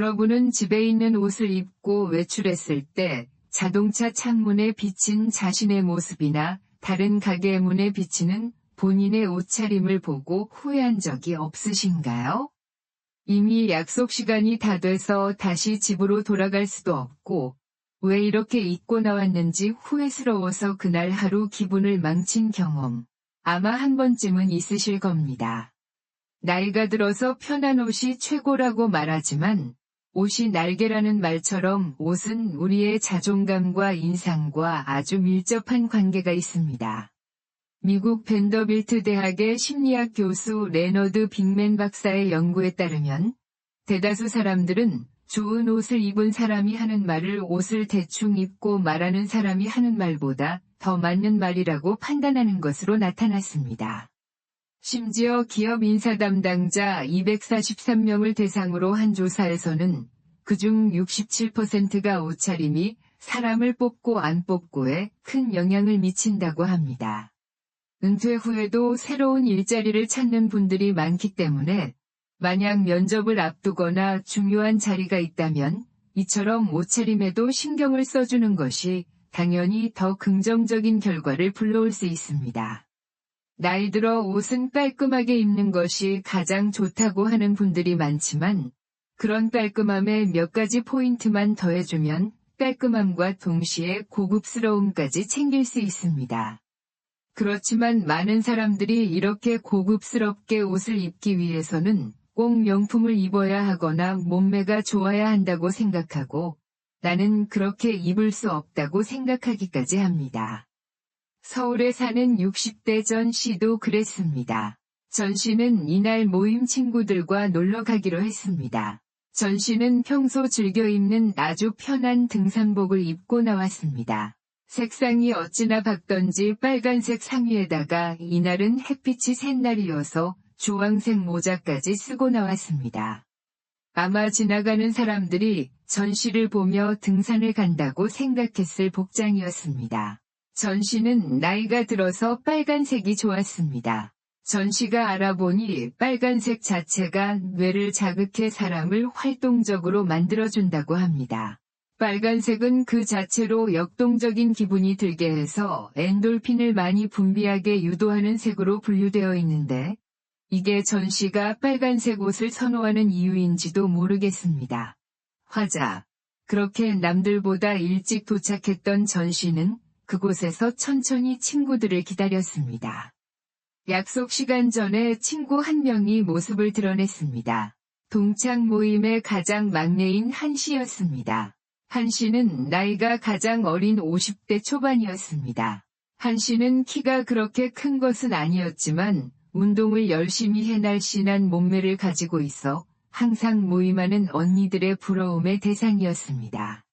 여러분은 집에 있는 옷을 입고 외출했을 때 자동차 창문에 비친 자신의 모습이나 다른 가게 문에 비치는 본인의 옷차림을 보고 후회한 적이 없으신가요? 이미 약속 시간이 다 돼서 다시 집으로 돌아갈 수도 없고 왜 이렇게 입고 나왔는지 후회스러워서 그날 하루 기분을 망친 경험 아마 한 번쯤은 있으실 겁니다. 나이가 들어서 편한 옷이 최고라고 말하지만 옷이 날개라는 말처럼 옷은 우리의 자존감과 인상과 아주 밀접한 관계가 있습니다. 미국 벤더빌트 대학의 심리학 교수 레너드 빅맨 박사의 연구에 따르면 대다수 사람들은 좋은 옷을 입은 사람이 하는 말을 옷을 대충 입고 말하는 사람이 하는 말보다 더 맞는 말이라고 판단하는 것으로 나타났습니다. 심지어 기업 인사 담당자 243명을 대상으로 한 조사에서는 그중 67%가 옷차림이 사람을 뽑고 안 뽑고에 큰 영향을 미친다고 합니다. 은퇴 후에도 새로운 일자리를 찾는 분들이 많기 때문에 만약 면접을 앞두거나 중요한 자리가 있다면 이처럼 옷차림에도 신경을 써주는 것이 당연히 더 긍정적인 결과를 불러올 수 있습니다. 나이 들어 옷은 깔끔하게 입는 것이 가장 좋다고 하는 분들이 많지만 그런 깔끔함에 몇 가지 포인트만 더해주면 깔끔함과 동시에 고급스러움까지 챙길 수 있습니다. 그렇지만 많은 사람들이 이렇게 고급스럽게 옷을 입기 위해서는 꼭 명품을 입어야 하거나 몸매가 좋아야 한다고 생각하고 나는 그렇게 입을 수 없다고 생각하기까지 합니다. 서울에 사는 60대 전 씨도 그랬습니다. 전 씨는 이날 모임 친구들과 놀러 가기로 했습니다. 전 씨는 평소 즐겨 입는 아주 편한 등산복을 입고 나왔습니다. 색상이 어찌나 밝던지 빨간색 상의에다가 이날은 햇빛이 센 날이어서 주황색 모자까지 쓰고 나왔습니다. 아마 지나가는 사람들이 전 씨를 보며 등산을 간다고 생각했을 복장이었습니다. 전 씨는 나이가 들어서 빨간색이 좋았습니다. 전 씨가 알아보니 빨간색 자체가 뇌를 자극해 사람을 활동적으로 만들어준다고 합니다. 빨간색은 그 자체로 역동적인 기분이 들게 해서 엔돌핀을 많이 분비하게 유도하는 색으로 분류되어 있는데 이게 전 씨가 빨간색 옷을 선호하는 이유인지도 모르겠습니다. 화자. 그렇게 남들보다 일찍 도착했던 전 씨는 그곳에서 천천히 친구들을 기다렸습니다. 약속 시간 전에 친구 한 명이 모습을 드러냈습니다. 동창 모임의 가장 막내인 한 씨였습니다. 한 씨는 나이가 가장 어린 50대 초반이었습니다. 한 씨는 키가 그렇게 큰 것은 아니었지만 운동을 열심히 해 날씬한 몸매를 가지고 있어 항상 모임하는 언니들의 부러움의 대상이었습니다.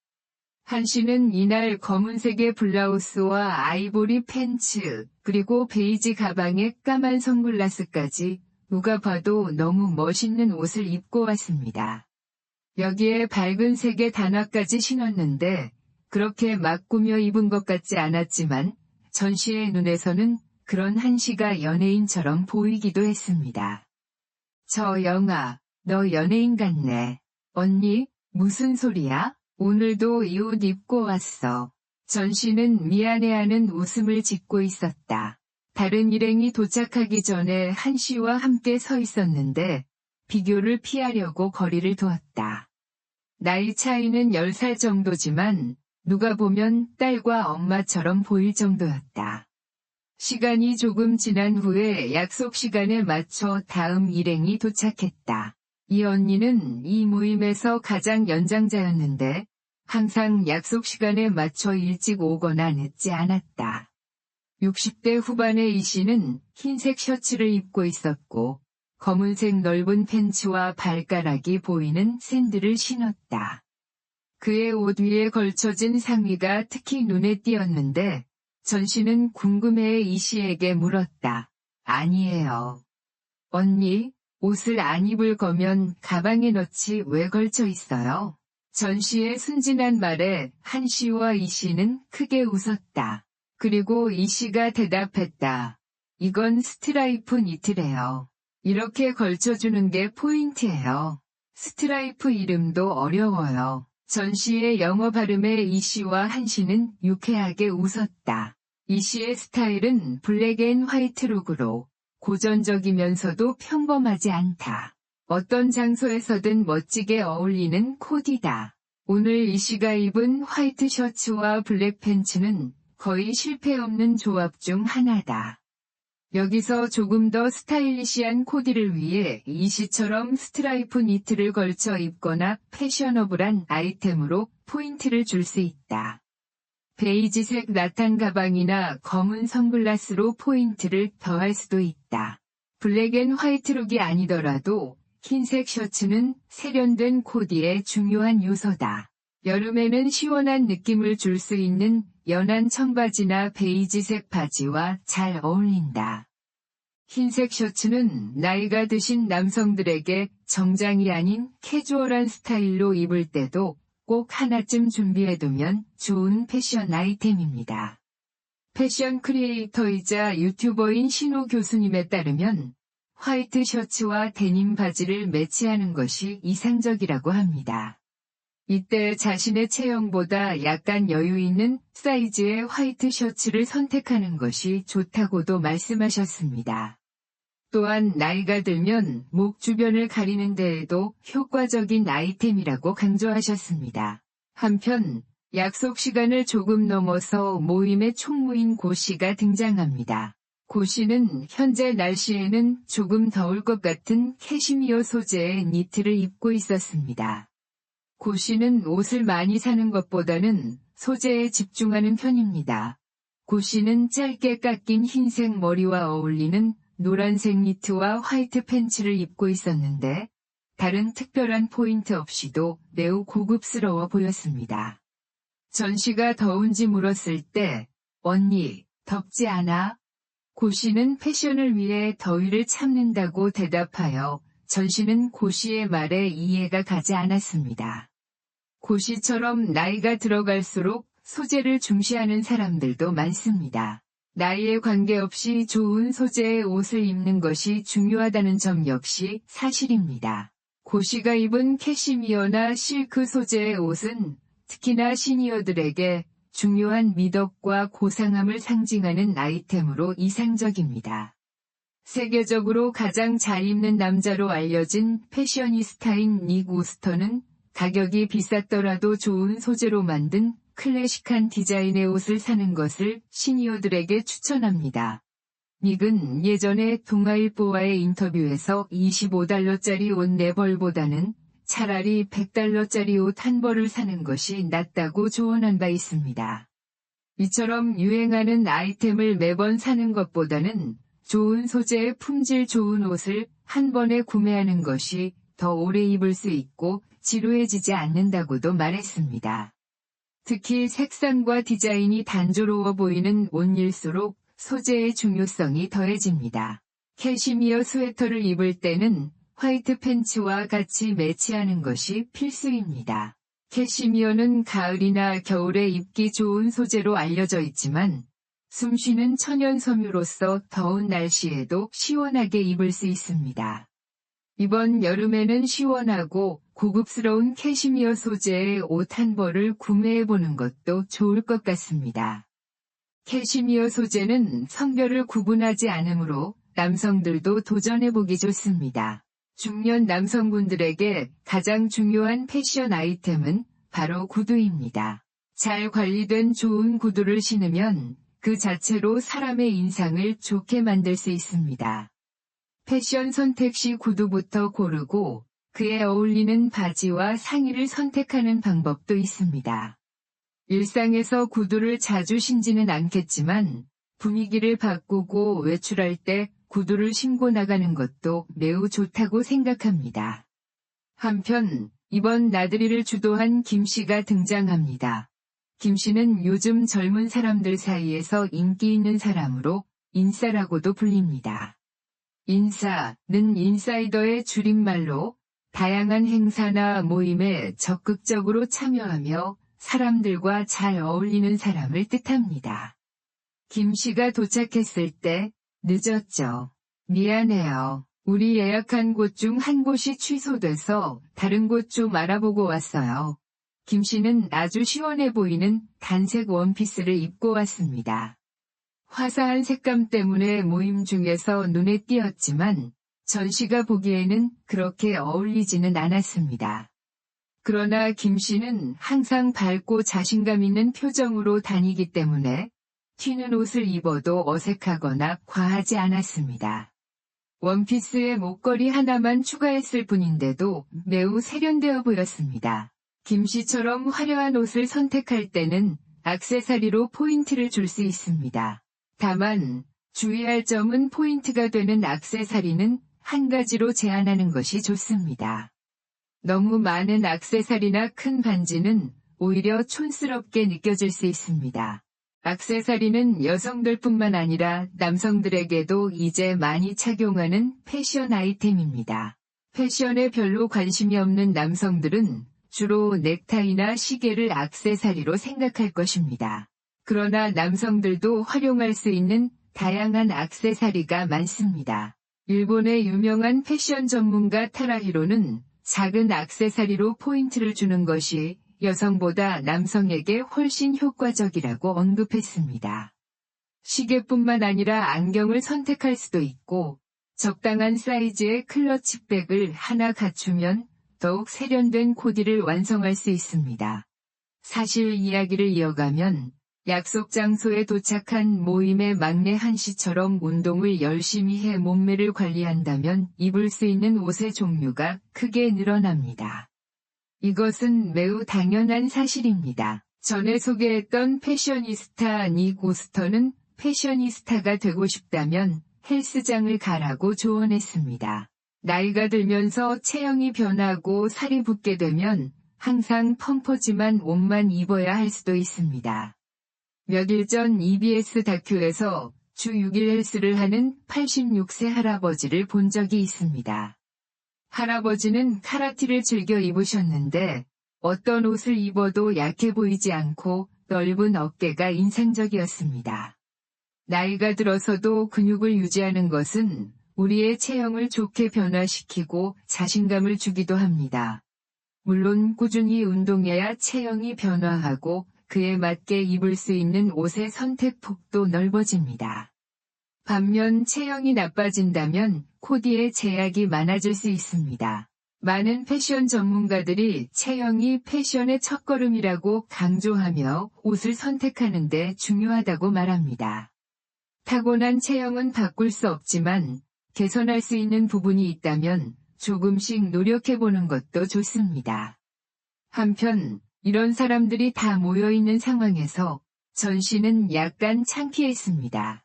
한 씨는 이날 검은색의 블라우스와 아이보리 팬츠, 그리고 베이지 가방에 까만 선글라스까지 누가 봐도 너무 멋있는 옷을 입고 왔습니다. 여기에 밝은 색의 단화까지 신었는데 그렇게 막 꾸며 입은 것 같지 않았지만 전 씨의 눈에서는 그런 한 씨가 연예인처럼 보이기도 했습니다. 저 영아, 너 연예인 같네. 언니, 무슨 소리야? 오늘도 이 옷 입고 왔어. 전 씨는 미안해하는 웃음을 짓고 있었다. 다른 일행이 도착하기 전에 한 씨와 함께 서 있었는데 비교를 피하려고 거리를 두었다. 나이 차이는 10살 정도지만 누가 보면 딸과 엄마처럼 보일 정도였다. 시간이 조금 지난 후에 약속 시간에 맞춰 다음 일행이 도착했다. 이 언니는 이 모임에서 가장 연장자였는데 항상 약속 시간에 맞춰 일찍 오거나 늦지 않았다. 60대 후반의 이 씨는 흰색 셔츠를 입고 있었고 검은색 넓은 팬츠와 발가락이 보이는 샌들을 신었다. 그의 옷 위에 걸쳐진 상의가 특히 눈에 띄었는데 전 씨는 궁금해해 이 씨에게 물었다. 아니에요. 언니, 옷을 안 입을 거면 가방에 넣지 왜 걸쳐 있어요? 전 씨의 순진한 말에 한 씨와 이 씨는 크게 웃었다. 그리고 이 씨가 대답했다. 이건 스트라이프 니트래요. 이렇게 걸쳐주는 게 포인트예요. 스트라이프 이름도 어려워요. 전 씨의 영어 발음의 이 씨와 한 씨는 유쾌하게 웃었다. 이 씨의 스타일은 블랙 앤 화이트 룩으로 고전적이면서도 평범하지 않다. 어떤 장소에서든 멋지게 어울리는 코디다. 오늘 이 씨가 입은 화이트 셔츠와 블랙 팬츠는 거의 실패 없는 조합 중 하나다. 여기서 조금 더 스타일리시한 코디를 위해 이 씨처럼 스트라이프 니트를 걸쳐 입거나 패셔너블한 아이템으로 포인트를 줄 수 있다. 베이지색 라탄 가방이나 검은 선글라스로 포인트를 더할 수도 있다. 블랙 앤 화이트 룩이 아니더라도 흰색 셔츠는 세련된 코디의 중요한 요소다. 여름에는 시원한 느낌을 줄 수 있는 연한 청바지나 베이지색 바지와 잘 어울린다. 흰색 셔츠는 나이가 드신 남성들에게 정장이 아닌 캐주얼한 스타일로 입을 때도 꼭 하나쯤 준비해두면 좋은 패션 아이템입니다. 패션 크리에이터이자 유튜버인 신호 교수님에 따르면 화이트 셔츠와 데님 바지를 매치하는 것이 이상적이라고 합니다. 이때 자신의 체형보다 약간 여유 있는 사이즈의 화이트 셔츠를 선택하는 것이 좋다고도 말씀하셨습니다. 또한 나이가 들면 목 주변을 가리는 데에도 효과적인 아이템이라고 강조하셨습니다. 한편 약속 시간을 조금 넘어서 모임에 총무인 고 씨가 등장합니다. 고 씨는 현재 날씨에는 조금 더울 것 같은 캐시미어 소재의 니트를 입고 있었습니다. 고 씨는 옷을 많이 사는 것보다는 소재에 집중하는 편입니다. 고 씨는 짧게 깎인 흰색 머리와 어울리는 노란색 니트와 화이트 팬츠를 입고 있었는데 다른 특별한 포인트 없이도 매우 고급스러워 보였습니다. 전 씨가 더운지 물었을 때 언니, 덥지 않아? 고 씨는 패션을 위해 더위를 참는다고 대답하여 전 씨는 고 씨의 말에 이해가 가지 않았습니다. 고 씨처럼 나이가 들어갈수록 소재를 중시하는 사람들도 많습니다. 나이에 관계없이 좋은 소재의 옷을 입는 것이 중요하다는 점 역시 사실입니다. 고 씨가 입은 캐시미어나 실크 소재의 옷은 특히나 시니어들에게 중요한 미덕과 고상함을 상징하는 아이템으로 이상적입니다. 세계적으로 가장 잘 입는 남자로 알려진 패셔니스타인 닉 오스터는 가격이 비쌌더라도 좋은 소재로 만든 클래식한 디자인의 옷을 사는 것을 시니어들에게 추천합니다. 닉은 예전에 동아일보와의 인터뷰에서 $25짜리 옷 4벌보다는 차라리 $100짜리 옷 1벌을 사는 것이 낫다고 조언한 바 있습니다. 이처럼 유행하는 아이템을 매번 사는 것보다는 좋은 소재의 품질 좋은 옷을 한 번에 구매하는 것이 더 오래 입을 수 있고 지루해지지 않는다고도 말했습니다. 특히 색상과 디자인이 단조로워 보이는 옷일수록 소재의 중요성이 더해집니다. 캐시미어 스웨터를 입을 때는 화이트 팬츠와 같이 매치하는 것이 필수입니다. 캐시미어는 가을이나 겨울에 입기 좋은 소재로 알려져 있지만 숨쉬는 천연 섬유로서 더운 날씨에도 시원하게 입을 수 있습니다. 이번 여름에는 시원하고 고급스러운 캐시미어 소재의 옷 한 벌을 구매해보는 것도 좋을 것 같습니다. 캐시미어 소재는 성별을 구분하지 않으므로 남성들도 도전해보기 좋습니다. 중년 남성분들에게 가장 중요한 패션 아이템은 바로 구두입니다. 잘 관리된 좋은 구두를 신으면 그 자체로 사람의 인상을 좋게 만들 수 있습니다. 패션 선택 시 구두부터 고르고 그에 어울리는 바지와 상의를 선택하는 방법도 있습니다. 일상에서 구두를 자주 신지는 않겠지만 분위기를 바꾸고 외출할 때 구두를 신고 나가는 것도 매우 좋다고 생각합니다. 한편 이번 나들이를 주도한 김 씨가 등장합니다. 김 씨는 요즘 젊은 사람들 사이에서 인기 있는 사람으로 인싸라고도 불립니다. 인싸는 인사이더의 줄임말로 다양한 행사나 모임에 적극적으로 참여하며 사람들과 잘 어울리는 사람을 뜻합니다. 김 씨가 도착했을 때 늦었죠. 미안해요. 우리 예약한 곳 중 한 곳이 취소돼서 다른 곳 좀 알아보고 왔어요. 김 씨는 아주 시원해 보이는 단색 원피스를 입고 왔습니다. 화사한 색감 때문에 모임 중에서 눈에 띄었지만 전 씨가 보기에는 그렇게 어울리지는 않았습니다. 그러나 김 씨는 항상 밝고 자신감 있는 표정으로 다니기 때문에 튀는 옷을 입어도 어색하거나 과하지 않았습니다. 원피스에 목걸이 하나만 추가했을 뿐인데도 매우 세련되어 보였습니다. 김 씨처럼 화려한 옷을 선택할 때는 액세서리로 포인트를 줄 수 있습니다. 다만 주의할 점은 포인트가 되는 액세서리는 한 가지로 제한하는 것이 좋습니다. 너무 많은 액세서리나 큰 반지는 오히려 촌스럽게 느껴질 수 있습니다. 액세서리는 여성들뿐만 아니라 남성들에게도 이제 많이 착용하는 패션 아이템입니다. 패션에 별로 관심이 없는 남성들은 주로 넥타이나 시계를 액세서리로 생각할 것입니다. 그러나 남성들도 활용할 수 있는 다양한 액세서리가 많습니다. 일본의 유명한 패션 전문가 타라히로는 작은 액세서리로 포인트를 주는 것이 여성보다 남성에게 훨씬 효과적이라고 언급했습니다. 시계뿐만 아니라 안경을 선택할 수도 있고 적당한 사이즈의 클러치백을 하나 갖추면 더욱 세련된 코디를 완성할 수 있습니다. 사실 이야기를 이어가면 약속 장소에 도착한 모임의 막내 한 씨처럼 운동을 열심히 해 몸매를 관리한다면 입을 수 있는 옷의 종류가 크게 늘어납니다. 이것은 매우 당연한 사실입니다. 전에 소개했던 패셔니스타 닉 오스터는 패셔니스타가 되고 싶다면 헬스장을 가라고 조언했습니다. 나이가 들면서 체형이 변하고 살이 붙게 되면 항상 펑퍼짐한 옷만 입어야 할 수도 있습니다. 며칠 전 EBS 다큐에서 주 6일 헬스를 하는 86세 할아버지를 본 적이 있습니다. 할아버지는 카라티를 즐겨 입으셨는데 어떤 옷을 입어도 약해 보이지 않고 넓은 어깨가 인상적이었습니다. 나이가 들어서도 근육을 유지하는 것은 우리의 체형을 좋게 변화시키고 자신감을 주기도 합니다. 물론 꾸준히 운동해야 체형이 변화하고 그에 맞게 입을 수 있는 옷의 선택 폭도 넓어집니다. 반면 체형이 나빠진다면 코디에 제약이 많아질 수 있습니다. 많은 패션 전문가들이 체형이 패션의 첫걸음이라고 강조하며 옷을 선택하는 데 중요하다고 말합니다. 타고난 체형은 바꿀 수 없지만 개선할 수 있는 부분이 있다면 조금씩 노력해보는 것도 좋습니다. 한편 이런 사람들이 다 모여있는 상황에서 전 씨는 약간 창피했습니다.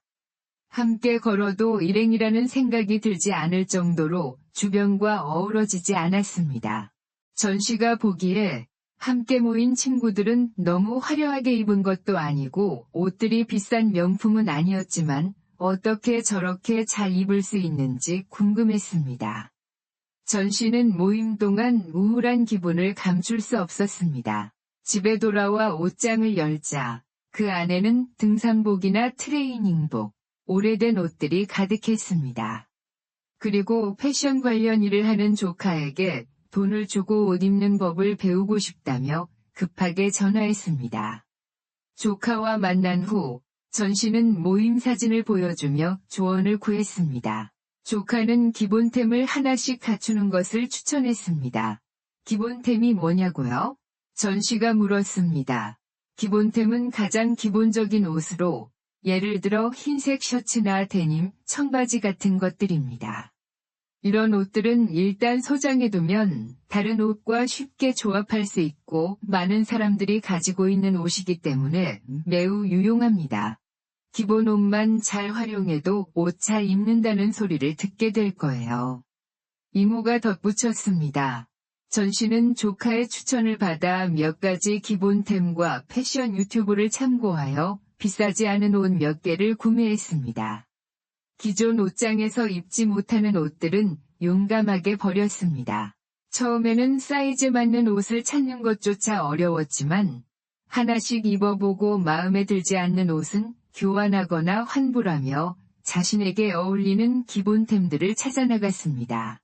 함께 걸어도 일행이라는 생각이 들지 않을 정도로 주변과 어우러지지 않았습니다. 전 씨가 보기에 함께 모인 친구들은 너무 화려하게 입은 것도 아니고 옷들이 비싼 명품은 아니었지만 어떻게 저렇게 잘 입을 수 있는지 궁금했습니다. 전 씨는 모임 동안 우울한 기분을 감출 수 없었습니다. 집에 돌아와 옷장을 열자 그 안에는 등산복이나 트레이닝복, 오래된 옷들이 가득했습니다. 그리고 패션 관련 일을 하는 조카에게 돈을 주고 옷 입는 법을 배우고 싶다며 급하게 전화했습니다. 조카와 만난 후 전 씨는 모임 사진을 보여주며 조언을 구했습니다. 조카는 기본템을 하나씩 갖추는 것을 추천했습니다. 기본템이 뭐냐고요? 전 씨가 물었습니다. 기본템은 가장 기본적인 옷으로 예를 들어 흰색 셔츠나 데님, 청바지 같은 것들입니다. 이런 옷들은 일단 소장해두면 다른 옷과 쉽게 조합할 수 있고 많은 사람들이 가지고 있는 옷이기 때문에 매우 유용합니다. 기본 옷만 잘 활용해도 옷 잘 입는다는 소리를 듣게 될 거예요. 이모가 덧붙였습니다. 전 씨는 조카의 추천을 받아 몇 가지 기본템과 패션 유튜브를 참고하여 비싸지 않은 옷 몇 개를 구매했습니다. 기존 옷장에서 입지 못하는 옷들은 용감하게 버렸습니다. 처음에는 사이즈 맞는 옷을 찾는 것조차 어려웠지만 하나씩 입어보고 마음에 들지 않는 옷은 교환하거나 환불하며 자신에게 어울리는 기본템들을 찾아 나갔습니다.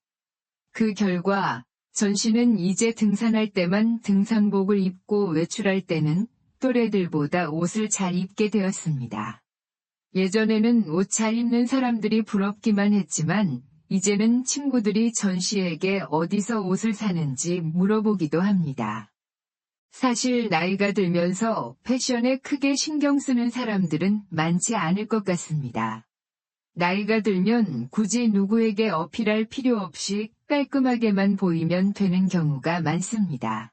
그 결과 전 씨는 이제 등산할 때만 등산복을 입고 외출할 때는 또래들보다 옷을 잘 입게 되었습니다. 예전에는 옷 잘 입는 사람들이 부럽기만 했지만 이제는 친구들이 전 씨에게 어디서 옷을 사는지 물어보기도 합니다. 사실 나이가 들면서 패션에 크게 신경 쓰는 사람들은 많지 않을 것 같습니다. 나이가 들면 굳이 누구에게 어필할 필요 없이 깔끔하게만 보이면 되는 경우가 많습니다.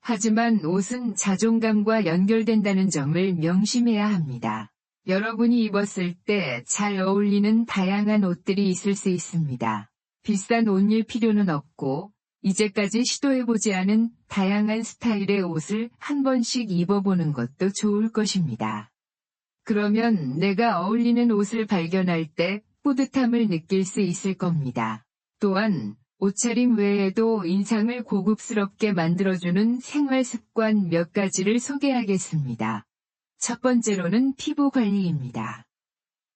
하지만 옷은 자존감과 연결된다는 점을 명심해야 합니다. 여러분이 입었을 때 잘 어울리는 다양한 옷들이 있을 수 있습니다. 비싼 옷일 필요는 없고 이제까지 시도해보지 않은 다양한 스타일의 옷을 한 번씩 입어보는 것도 좋을 것입니다. 그러면 내가 어울리는 옷을 발견할 때 뿌듯함을 느낄 수 있을 겁니다. 또한 옷차림 외에도 인상을 고급스럽게 만들어주는 생활 습관 몇 가지를 소개하겠습니다. 첫 번째로는 피부 관리입니다.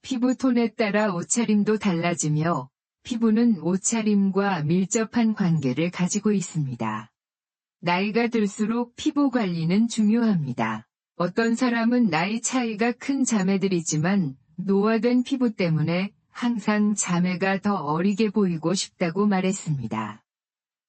피부 톤에 따라 옷차림도 달라지며 피부는 옷차림과 밀접한 관계를 가지고 있습니다. 나이가 들수록 피부 관리는 중요합니다. 어떤 사람은 나이 차이가 큰 자매들이지만 노화된 피부 때문에 항상 자매가 더 어리게 보이고 싶다고 말했습니다.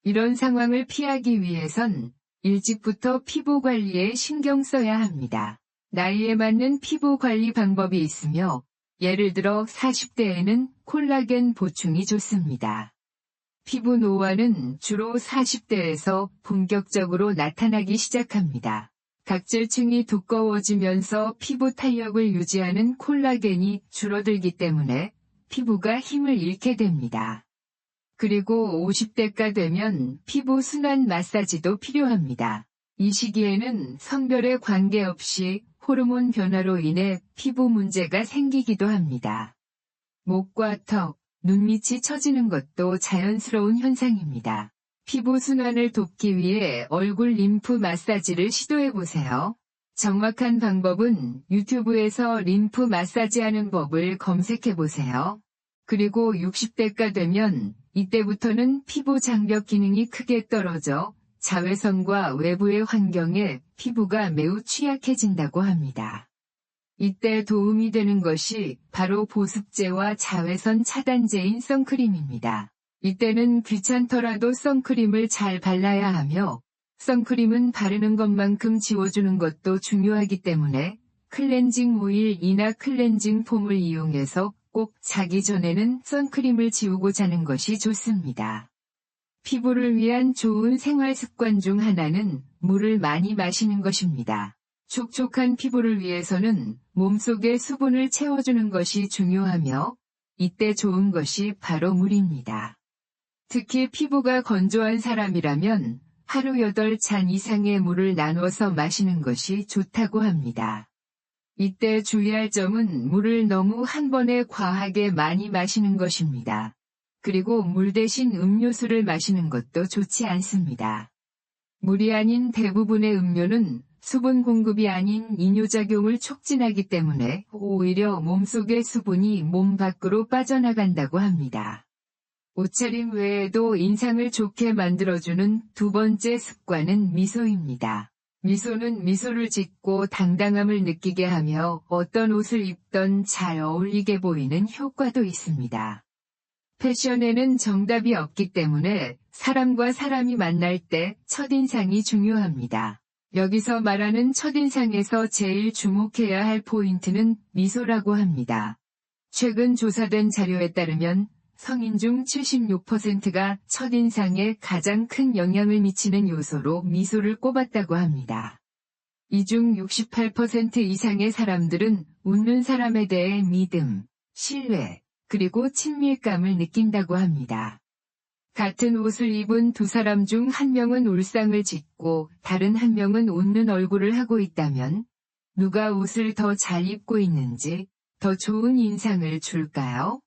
이런 상황을 피하기 위해선 일찍부터 피부 관리에 신경 써야 합니다. 나이에 맞는 피부 관리 방법이 있으며 예를 들어 40대에는 콜라겐 보충이 좋습니다. 피부 노화는 주로 40대에서 본격적으로 나타나기 시작합니다. 각질층이 두꺼워지면서 피부 탄력을 유지하는 콜라겐이 줄어들기 때문에 피부가 힘을 잃게 됩니다. 그리고 50대가 되면 피부 순환 마사지도 필요합니다. 이 시기에는 성별에 관계없이 호르몬 변화로 인해 피부 문제가 생기기도 합니다. 목과 턱, 눈밑이 처지는 것도 자연스러운 현상입니다. 피부 순환을 돕기 위해 얼굴 림프 마사지를 시도해보세요. 정확한 방법은 유튜브에서 림프 마사지하는 법을 검색해보세요. 그리고 60대가 되면 이때부터는 피부 장벽 기능이 크게 떨어져 자외선과 외부의 환경에 피부가 매우 취약해진다고 합니다. 이때 도움이 되는 것이 바로 보습제와 자외선 차단제인 선크림입니다. 이때는 귀찮더라도 선크림을 잘 발라야 하며 선크림은 바르는 것만큼 지워주는 것도 중요하기 때문에 클렌징 오일이나 클렌징 폼을 이용해서 꼭 자기 전에는 선크림을 지우고 자는 것이 좋습니다. 피부를 위한 좋은 생활 습관 중 하나는 물을 많이 마시는 것입니다. 촉촉한 피부를 위해서는 몸속에 수분을 채워주는 것이 중요하며 이때 좋은 것이 바로 물입니다. 특히 피부가 건조한 사람이라면 하루 8잔 이상의 물을 나눠서 마시는 것이 좋다고 합니다. 이때 주의할 점은 물을 너무 한 번에 과하게 많이 마시는 것입니다. 그리고 물 대신 음료수를 마시는 것도 좋지 않습니다. 물이 아닌 대부분의 음료는 수분 공급이 아닌 이뇨작용을 촉진하기 때문에 오히려 몸속의 수분이 몸 밖으로 빠져나간다고 합니다. 옷차림 외에도 인상을 좋게 만들어주는 두 번째 습관은 미소입니다. 미소는 미소를 짓고 당당함을 느끼게 하며 어떤 옷을 입던 잘 어울리게 보이는 효과도 있습니다. 패션에는 정답이 없기 때문에 사람과 사람이 만날 때 첫인상이 중요합니다. 여기서 말하는 첫인상에서 제일 주목해야 할 포인트는 미소라고 합니다. 최근 조사된 자료에 따르면 성인 중 76%가 첫인상에 가장 큰 영향을 미치는 요소로 미소를 꼽았다고 합니다. 이 중 68% 이상의 사람들은 웃는 사람에 대해 믿음, 신뢰, 그리고 친밀감을 느낀다고 합니다. 같은 옷을 입은 두 사람 중 한 명은 울상을 짓고 다른 한 명은 웃는 얼굴을 하고 있다면 누가 옷을 더 잘 입고 있는지 더 좋은 인상을 줄까요?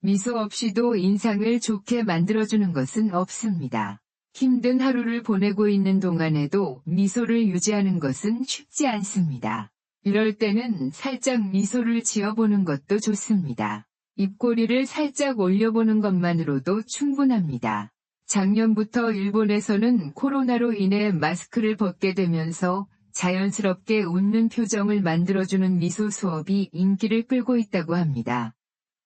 미소 없이도 인상을 좋게 만들어주는 것은 없습니다. 힘든 하루를 보내고 있는 동안에도 미소를 유지하는 것은 쉽지 않습니다. 이럴 때는 살짝 미소를 지어보는 것도 좋습니다. 입꼬리를 살짝 올려보는 것만으로도 충분합니다. 작년부터 일본에서는 코로나로 인해 마스크를 벗게 되면서 자연스럽게 웃는 표정을 만들어주는 미소 수업이 인기를 끌고 있다고 합니다.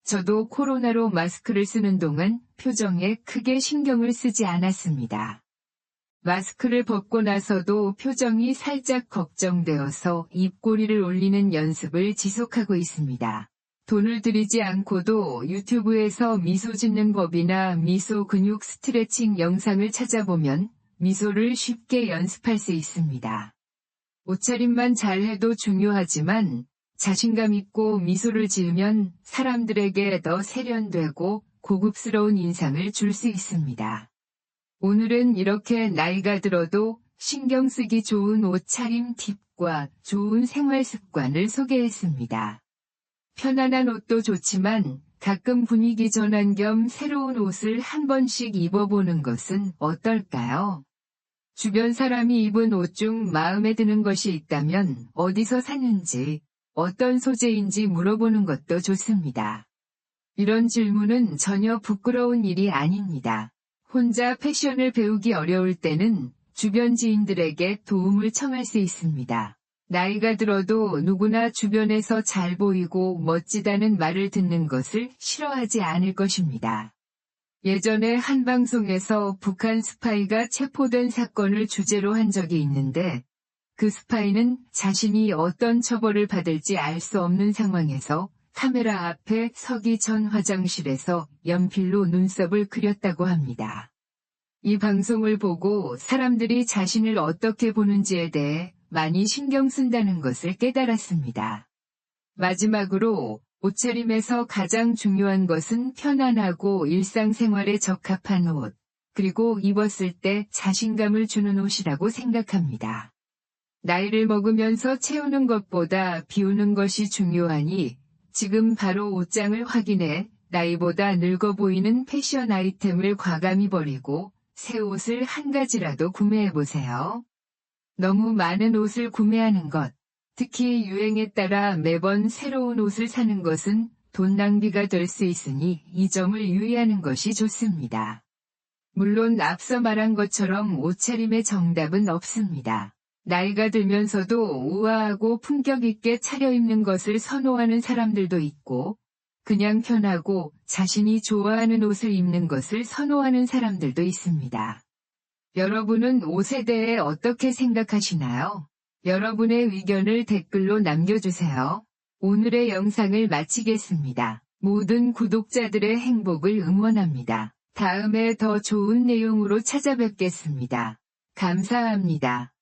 저도 코로나로 마스크를 쓰는 동안 표정에 크게 신경을 쓰지 않았습니다. 마스크를 벗고 나서도 표정이 살짝 걱정되어서 입꼬리를 올리는 연습을 지속하고 있습니다. 돈을 들이지 않고도 유튜브에서 미소 짓는 법이나 미소 근육 스트레칭 영상을 찾아보면 미소를 쉽게 연습할 수 있습니다. 옷차림만 잘해도 중요하지만 자신감 있고 미소를 지으면 사람들에게 더 세련되고 고급스러운 인상을 줄 수 있습니다. 오늘은 이렇게 나이가 들어도 신경 쓰기 좋은 옷차림 팁과 좋은 생활 습관을 소개했습니다. 편안한 옷도 좋지만 가끔 분위기 전환 겸 새로운 옷을 한 번씩 입어보는 것은 어떨까요? 주변 사람이 입은 옷 중 마음에 드는 것이 있다면 어디서 샀는지, 어떤 소재인지 물어보는 것도 좋습니다. 이런 질문은 전혀 부끄러운 일이 아닙니다. 혼자 패션을 배우기 어려울 때는 주변 지인들에게 도움을 청할 수 있습니다. 나이가 들어도 누구나 주변에서 잘 보이고 멋지다는 말을 듣는 것을 싫어하지 않을 것입니다. 예전에 한 방송에서 북한 스파이가 체포된 사건을 주제로 한 적이 있는데 그 스파이는 자신이 어떤 처벌을 받을지 알 수 없는 상황에서 카메라 앞에 서기 전 화장실에서 연필로 눈썹을 그렸다고 합니다. 이 방송을 보고 사람들이 자신을 어떻게 보는지에 대해 많이 신경 쓴다는 것을 깨달았습니다. 마지막으로 옷차림에서 가장 중요한 것은 편안하고 일상생활에 적합한 옷, 그리고 입었을 때 자신감을 주는 옷이라고 생각합니다. 나이를 먹으면서 채우는 것보다 비우는 것이 중요하니 지금 바로 옷장을 확인해 나이보다 늙어 보이는 패션 아이템을 과감히 버리고 새 옷을 한 가지라도 구매해보세요. 너무 많은 옷을 구매하는 것, 특히 유행에 따라 매번 새로운 옷을 사는 것은 돈 낭비가 될 수 있으니 이 점을 유의하는 것이 좋습니다. 물론 앞서 말한 것처럼 옷차림의 정답은 없습니다. 나이가 들면서도 우아하고 품격 있게 차려입는 것을 선호하는 사람들도 있고, 그냥 편하고 자신이 좋아하는 옷을 입는 것을 선호하는 사람들도 있습니다. 여러분은 옷에 대해 어떻게 생각하시나요? 여러분의 의견을 댓글로 남겨주세요. 오늘의 영상을 마치겠습니다. 모든 구독자들의 행복을 응원합니다. 다음에 더 좋은 내용으로 찾아뵙겠습니다. 감사합니다.